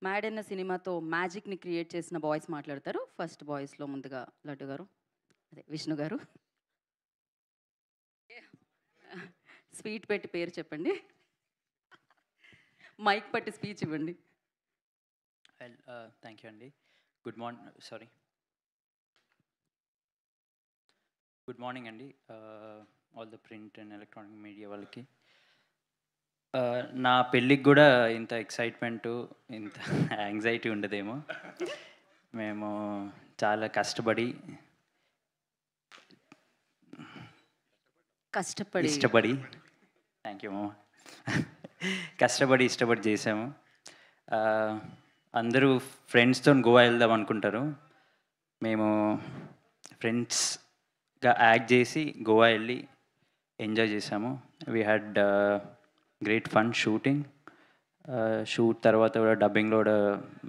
Mad అన్న సినిమాతో మ్యాజిక్‌ని create చేసిన బాయ్స్ మాట్లాడతారు. ఫస్ట్ బాయ్స్‌లో ముందుగా లడ్డు గారు, అదే విష్ణు గారు. స్వీట్ పెట్టి పేరు చెప్పండి. మైక్ పట్టి స్పీచ్ ఇవ్వండి. థ్యాంక్ యూ అండి. గుడ్ మార్నింగ్ అండి. All the print and electronic media వాళ్ళకి. నా పెళ్ళికి కూడా ఇంత ఎక్సైట్మెంటు, ఇంత యాంగ్జైటీ ఉండదేమో. మేము చాలా కష్టపడి ఇష్టపడి థ్యాంక్ యూ మామ. ఇష్టపడి చేసాము. అందరూ ఫ్రెండ్స్తో గోవా వెళ్దాం అనుకుంటారు. మేము ఫ్రెండ్స్గా యాక్ట్ చేసి గోవా వెళ్ళి ఎంజాయ్ చేసాము. We had great fun shooting. Shoot తర్వాత కూడా డబ్బింగ్లో కూడా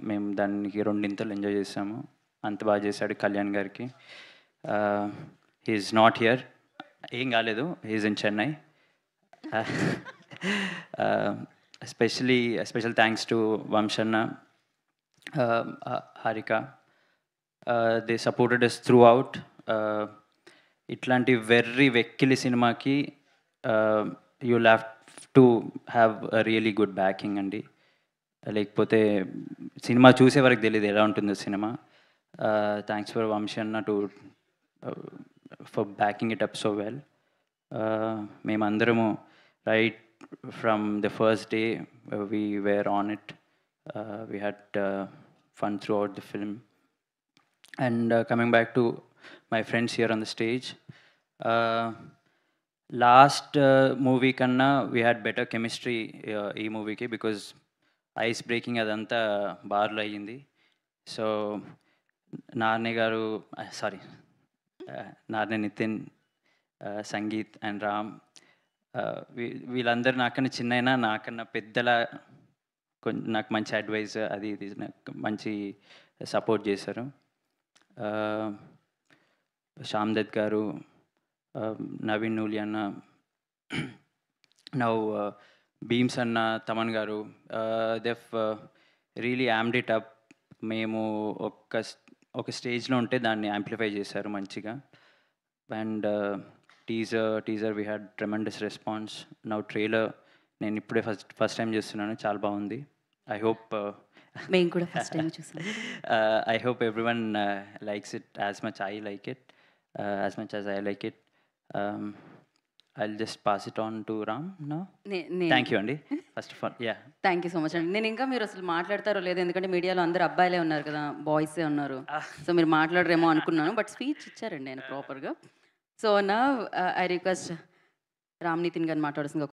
మేము దానికి రెండింతలు ఎంజాయ్ చేసాము. అంత బాగా చేశాడు కళ్యాణ్ గారికి. హీఈస్ నాట్ హియర్, ఏం కాలేదు, he's in Chennai. Special thanks to వంశన్న, Harika. They supported us throughout. ఇట్లాంటి వెక్కిలి సినిమాకి you'll have to have a really good backing అండి. లేకపోతే సినిమా చూసే వరకు తెలియదు ఎలా ఉంటుందో సినిమా. థ్యాంక్స్ ఫర్ వంశన్న for backing it up so well. మేమందరము right from the first day we were on it. We had fun throughout the film. And coming back to my friends here on the stage, last movie kanna we had better chemistry ee movie ki, because ice breaking adanta bar lo ayindi. So Narne garu, sorry, Narne Nitin, Sangeet and Ram, వీళ్ళందరూ నాకన్నా చిన్నైనా నాకన్నా పెద్దలా నాకు మంచి advice అది ఇది నాకు మంచి support చేశారు. శ్యామ్ దత్ గారు, నవీన్ నూలి అన్న, నౌ భీమ్స్ అన్న, తమన్ గారు, దెఫ్ రియలీ యామ్డ్ ఇట్ అప్. మేము ఒక స్టేజ్లో ఉంటే దాన్ని యాంప్లిఫై చేశారు మంచిగా. And teaser we had tremendous response. Now trailer నేను ఇప్పుడే ఫస్ట్ టైం చేస్తున్నాను, చాలా బాగుంది. I hope మేము కూడా ఫస్ట్ టైం చూసాం. I hope everyone likes it as much I like it, as much as I like it. I'll just pass it on to Ram now. Thank you, Andy. First of all, yeah. Thank you so much అండి. నేను ఇంకా మీరు అసలు మాట్లాడతారో లేదో, ఎందుకంటే మీడియాలో అందరు అబ్బాయిలే ఉన్నారు కదా, బాయ్సే ఉన్నారు. సో మీరు మాట్లాడరేమో అనుకున్నాను, బట్ స్పీచ్ ఇచ్చారండి ఆయన ప్రాపర్గా. సో నా ఐ రిక్వెస్ట్ రామ్ నితిన్ గారిని మాట్లాడాల్సిందిగా